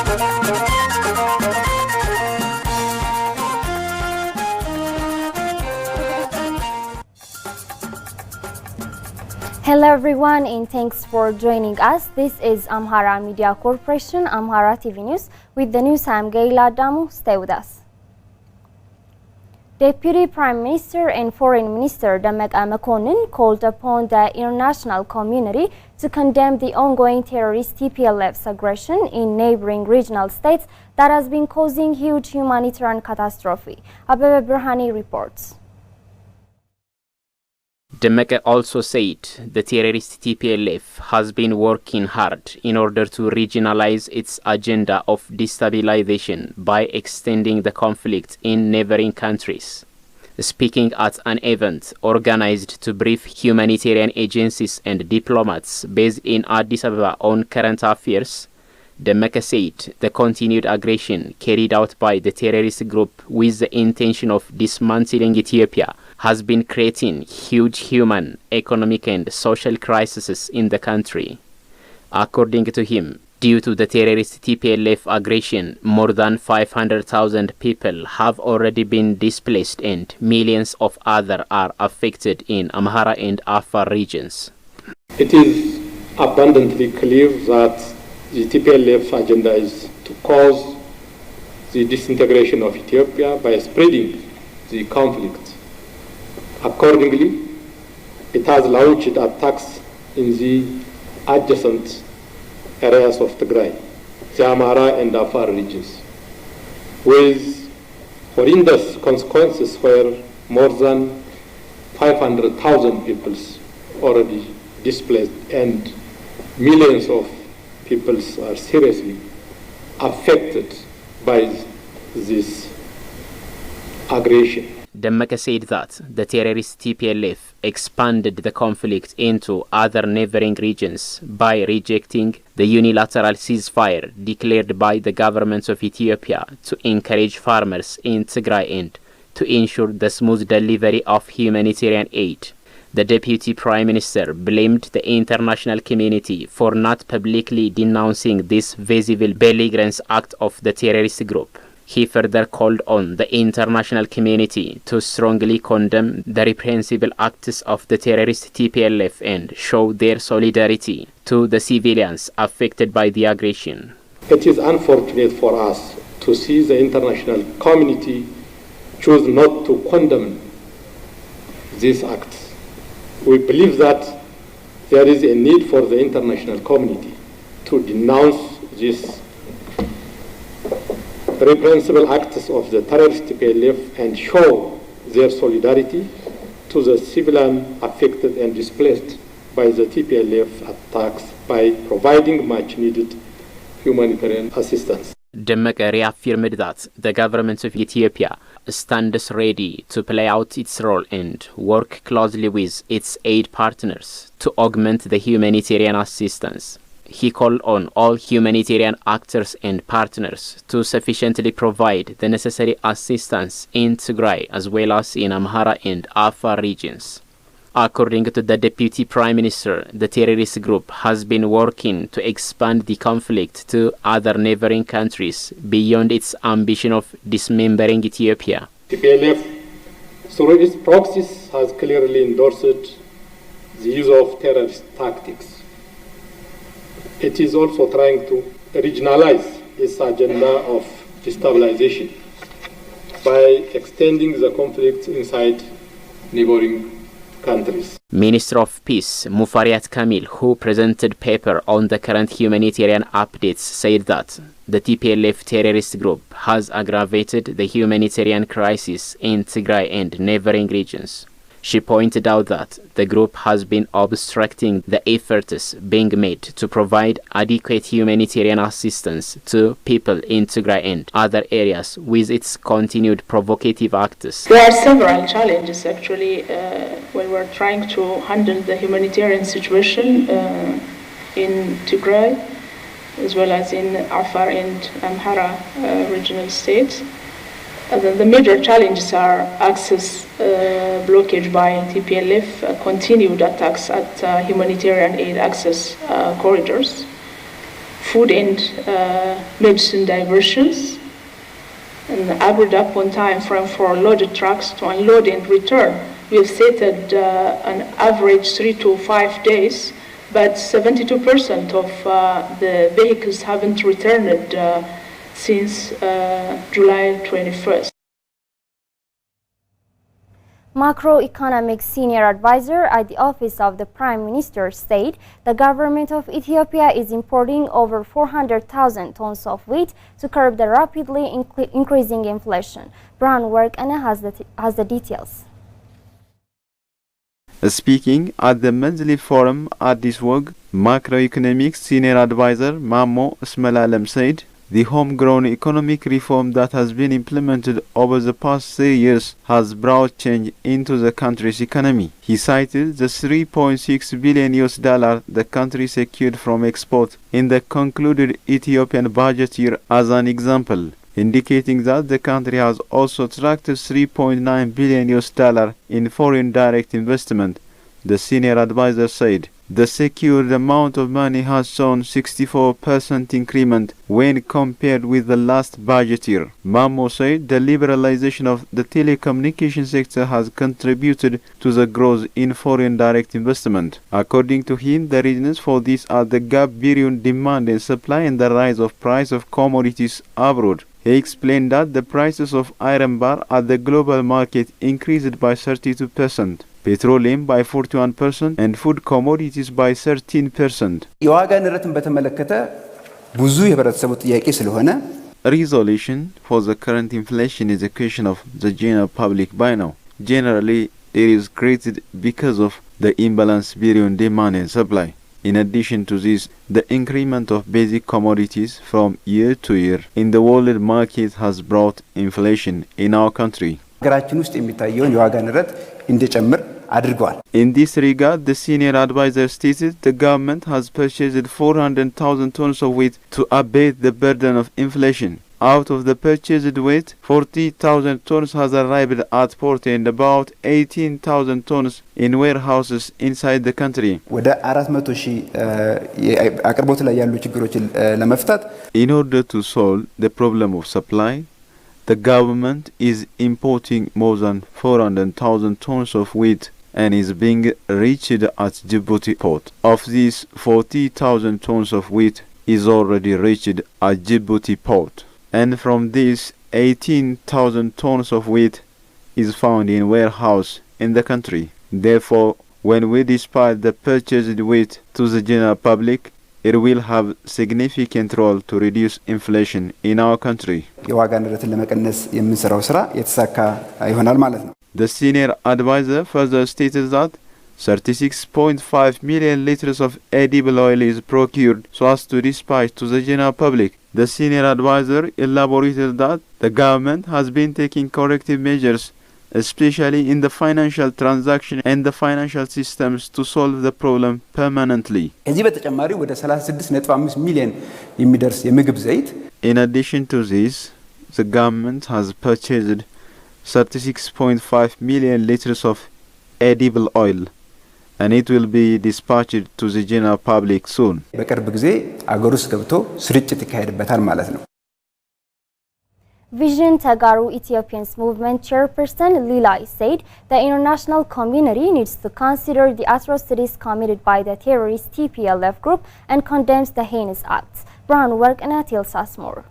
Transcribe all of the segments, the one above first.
Hello everyone and thanks for joining us. This is Amhara Media Corporation, Amhara TV News. With the news, I'm Gaila Damu. Stay with us. Deputy Prime Minister and Foreign Minister Dammaqaa Mokonnin called upon the international community to condemn the ongoing terrorist TPLF's aggression in neighboring regional states that has been causing huge humanitarian catastrophe. Abebe Burhani reports. Dammaqaa also said the terrorist TPLF has been working hard in order to regionalize its agenda of destabilization by extending the conflict in neighboring countries. Speaking at an event organized to brief humanitarian agencies and diplomats based in Addis Ababa on current affairs, Dammaqaa said the continued aggression carried out by the terrorist group with the intention of dismantling Ethiopia has been creating huge human, economic and social crises in the country. According to him, due to the terrorist TPLF aggression, more than 500,000 people have already been displaced and millions of others are affected in Amhara and Afar regions. It is abundantly clear that the TPLF agenda is to cause the disintegration of Ethiopia by spreading the conflict. Accordingly, it has launched attacks in the adjacent areas of Tigray, the Amhara and Afar regions, with horrendous consequences where more than 500,000 people already displaced and millions of people are seriously affected by this aggression. Dammaqaa said that the terrorist TPLF expanded the conflict into other neighboring regions by rejecting the unilateral ceasefire declared by the government of Ethiopia to encourage farmers in Tigray and to ensure the smooth delivery of humanitarian aid. The Deputy Prime Minister blamed the international community for not publicly denouncing this visible belligerence act of the terrorist group. He further called on the international community to strongly condemn the reprehensible acts of the terrorist TPLF and show their solidarity to the civilians affected by the aggression. It is unfortunate for us to see the international community choose not to condemn these acts. We believe that there is a need for the international community to denounce these reprehensible acts of the terrorist TPLF and show their solidarity to the civilian affected and displaced by the TPLF attacks by providing much needed humanitarian assistance. Dammaqaa reaffirmed that the government of Ethiopia stands ready to play out its role and work closely with its aid partners to augment the humanitarian assistance. He called on all humanitarian actors and partners to sufficiently provide the necessary assistance in Tigray as well as in Amhara and Afar regions. According to the Deputy Prime Minister, the terrorist group has been working to expand the conflict to other neighboring countries beyond its ambition of dismembering Ethiopia. TPLF, through its proxies, has clearly endorsed the use of terrorist tactics. It is also trying to regionalize its agenda of destabilization by extending the conflict inside neighboring countries. Minister of Peace Mufariat Kamil, who presented paper on the current humanitarian updates, said that the TPLF terrorist group has aggravated the humanitarian crisis in Tigray and neighboring regions. She pointed out that the group has been obstructing the efforts being made to provide adequate humanitarian assistance to people in Tigray and other areas with its continued provocative acts. There are several challenges actually when we're trying to handle the humanitarian situation in Tigray as well as in Afar and Amhara regional states. The major challenges are access blockage by TPLF, continued attacks at humanitarian aid access corridors, food and medicine diversions, and agreed upon time frame for loaded trucks to unload and return. We have set an average 3 to 5 days, but 72% of the vehicles haven't returned since July 21st. Macroeconomic senior advisor at the office of the Prime Minister said the government of Ethiopia is importing over 400,000 tons of wheat to curb the rapidly increasing inflation. Brown Work Anna has the details. Speaking at the monthly forum at this work, macroeconomic senior advisor Mamo Smalalem said the homegrown economic reform that has been implemented over the past 3 years has brought change into the country's economy. He cited the $3.6 billion the country secured from export in the concluded Ethiopian budget year as an example, indicating that the country has also attracted $3.9 billion in foreign direct investment. The senior advisor said the secured amount of money has shown 64% increment when compared with the last budget year. Mamo said the liberalization of the telecommunication sector has contributed to the growth in foreign direct investment. According to him, the reasons for this are the gap between demand and supply and the rise of price of commodities abroad. He explained that the prices of iron bar at the global market increased by 32%. petroleum by 41% and food commodities by 13%. A resolution for the current inflation is a question of the general public by now. Generally, it is created because of the imbalance between demand and supply. In addition to this, the increment of basic commodities from year to year in the world market has brought inflation in our country. In this regard, the senior advisor stated the government has purchased 400,000 tons of wheat to abate the burden of inflation. Out of the purchased wheat, 40,000 tons has arrived at port and about 18,000 tons in warehouses inside the country. In order to solve the problem of supply, the government is importing more than 400,000 tons of wheat and is being reached at Djibouti port. Of these, 40,000 tons of wheat is already reached at Djibouti port. And from this, 18,000 tons of wheat is found in warehouse in the country. Therefore, when we dispatch the purchased wheat to the general public, it will have significant role to reduce inflation in our country. The senior advisor further stated that 36.5 million liters of edible oil is procured so as to dispatch to the general public. The senior advisor elaborated that the government has been taking corrective measures, especially in the financial transaction and the financial systems, to solve the problem permanently. In addition to this, the government has purchased 36.5 million liters of edible oil, and it will be dispatched to the general public soon. Vision Tagaru Ethiopians Movement chairperson Lilai said the international community needs to consider the atrocities committed by the terrorist TPLF group and condemns the heinous acts. Brown Work and Atil Sasmore.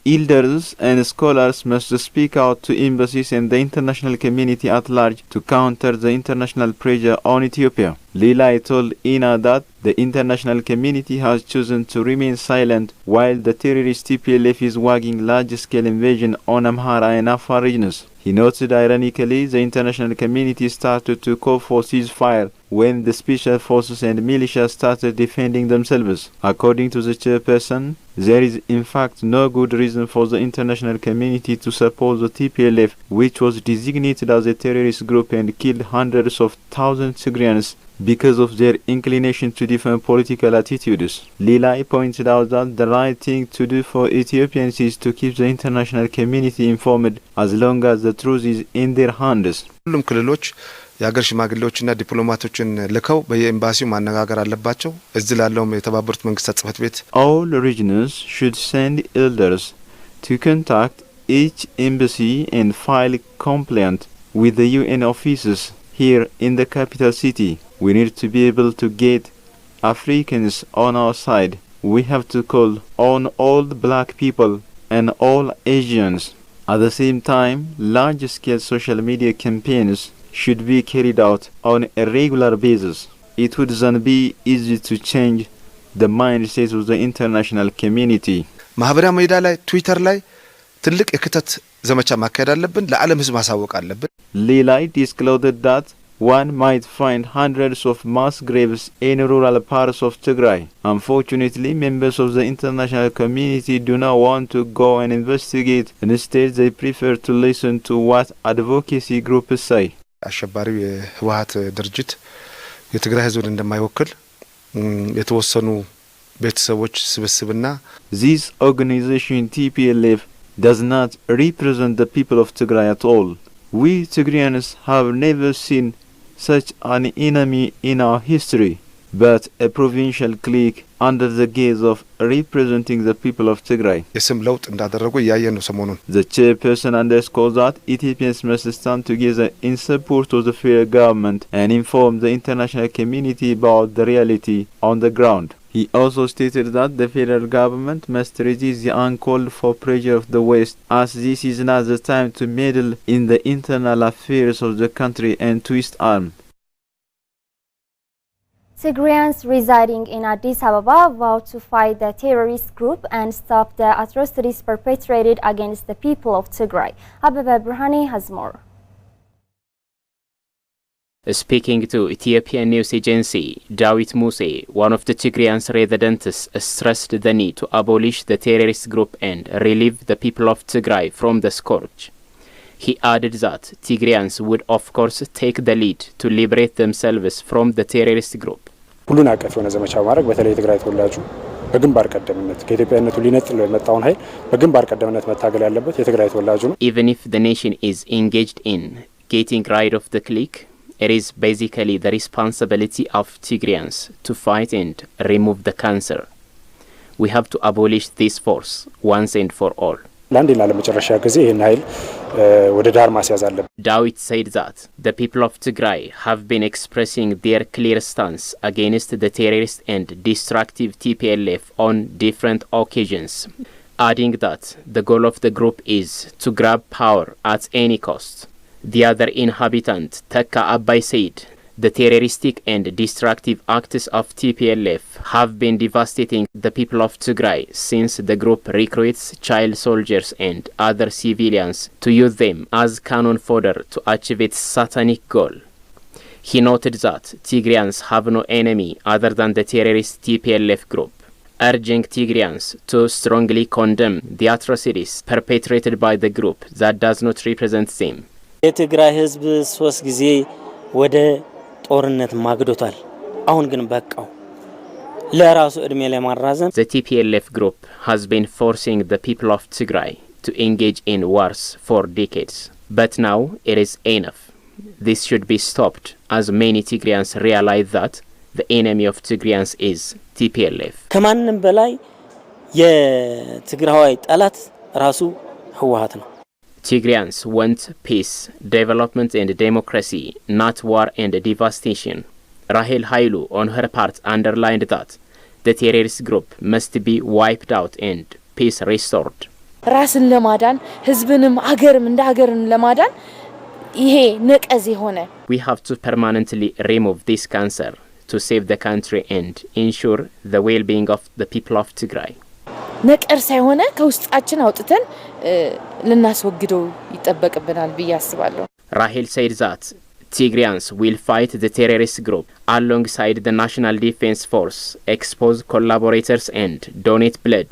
Elders and scholars must speak out to embassies and the international community at large to counter the international pressure on Ethiopia. Lilai told INA that the international community has chosen to remain silent while the terrorist TPLF is waging large-scale invasion on Amhara and Afar regions. He noted ironically the international community started to call for ceasefire when the special forces and militia started defending themselves. According to the chairperson, there is in fact no good reason for the international community to support the TPLF, which was designated as a terrorist group and killed hundreds of thousands of Syrians because of their inclination to defend political attitudes. Lilai pointed out that the right thing to do for Ethiopians is to keep the international community informed as long as the truth is in their hands. የሀገር ሽማግሌዎችና ዲፕሎማቶችን ልከው በየኤምባሲው ማነጋገር አለባቸው። እዚህ ላለውም የተባበሩት መንግስታት ጽሕፈት ቤት all regions should send elders to contact each embassy and file complaint with the UN offices here in the capital city. We need to be able to get Africans on our side. We have to call on all the black people and all Asians. At the same time, large-scale social media campaigns should be carried out on a regular basis. It would then be easy to change the mindset of the international community. ማህበራዊ ሚዲያ ላይ ትዊተር ላይ ትልቅ የክተት ዘመቻ ማካሄድ አለብን። ለዓለም ህዝብ ማሳወቅ አለብን። Lilai disclosed that one might find hundreds of mass graves in rural parts of Tigray. Unfortunately, members of the international community do not want to go and investigate. Instead, they prefer to listen to what advocacy groups say. አሸባሪው የህወሓት ድርጅት የትግራይ ህዝብን እንደማይወክል የተወሰኑ ቤተሰቦች ስብስብና This organization TPLF does not represent the people of Tigray at all. We Tigrayans have never seen such an enemy in our history, but a provincial clique under the gaze of representing the people of Tigray. የስም ለውጥ እንዳደረጉ ያየን ነው ሰሞኑን። The chairperson underscores that Ethiopians must stand together in support of the federal government and inform the international community about the reality on the ground. He also stated that the federal government must resist the uncalled for pressure of the West, as this is not the time to meddle in the internal affairs of the country and twist arms. Tigrayans residing in Addis Ababa vowed to fight the terrorist group and stop the atrocities perpetrated against the people of Tigray. Abebe Burhani has more. Speaking to Ethiopian news agency, Dawit Muse, one of the Tigrayans residents, stressed the need to abolish the terrorist group and relieve the people of Tigray from the scourge. He added that Tigrayans would of course take the lead to liberate themselves from the terrorist group. ሁሉን አቀፍ የሆነ ዘመቻ ማድረግ በተለይ ትግራይ ተወላጁ በግንባር ቀደምነት ከኢትዮጵያነቱ ሊነጥለው የመጣውን ኃይል በግንባር ቀደምነት መታገል ያለበት የትግራይ ተወላጁ ነው። Even if the nation is engaged in getting rid of the clique, it is basically the responsibility of Tigrayans to fight and remove the cancer. We have to abolish this force once and for all. ለአንዴና ለመጨረሻ ጊዜ ይህን ኃይል ወደ ዳር ማስያዝ አለበት። Dawit said that the people of Tigray have been expressing their clear stance against the terrorist and destructive TPLF on different occasions, adding that the goal of the group is to grab power at any cost. The other inhabitant, Taka Abbay, said the terroristic and destructive acts of TPLF have been devastating the people of Tigray since the group recruits child soldiers and other civilians to use them as cannon fodder to achieve its satanic goal. He noted that Tigrayans have no enemy other than the terrorist TPLF group, urging Tigrayans to strongly condemn the atrocities perpetrated by the group that does not represent them. የትግራይ ህዝብ 3 ጊዜ ወደ ጦርነት ማግዶታል። አሁን ግን በቃው ለራሱ እድሜ ላይ ማራዘም። The TPLF group has been forcing the people of Tigray to engage in wars for decades, but now it is enough. This should be stopped, as many Tigrayans realize that the enemy of Tigrayans is TPLF. ከማንም በላይ የትግራይ ጠላት ራሱ ህወሓት ነው። Tigrayans want peace, development and democracy, not war and devastation. Rahel Hailu, on her part, underlined that the terrorist group must be wiped out and peace restored. ራስን ለማዳን ህዝብንም አገርም እንደ አገርን ለማዳን ይሄ ነቀዝ ሆነ We have to permanently remove this cancer to save the country and ensure the well-being of the people of Tigray. ነቀር ሳይሆነ ከውስጣችን አውጥተን ልናስወግደው ይጠበቅብናል ብዬ አስባለሁ። Rahel said that Tigrayans will fight the terrorist group alongside the National Defense Force, expose collaborators and donate blood.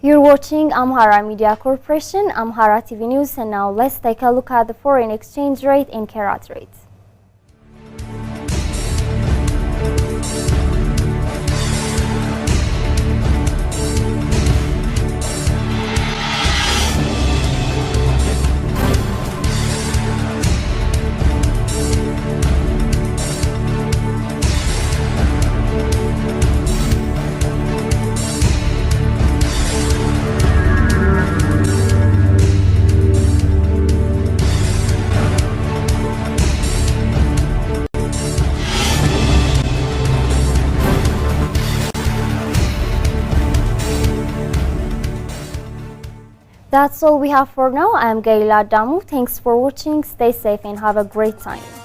You're watching Amhara Media Corporation, Amhara TV News, and now let's take a look at the foreign exchange rate in Karat rates. That's all we have for now. I'm Gaila Damu. Thanks for watching. Stay safe and have a great time.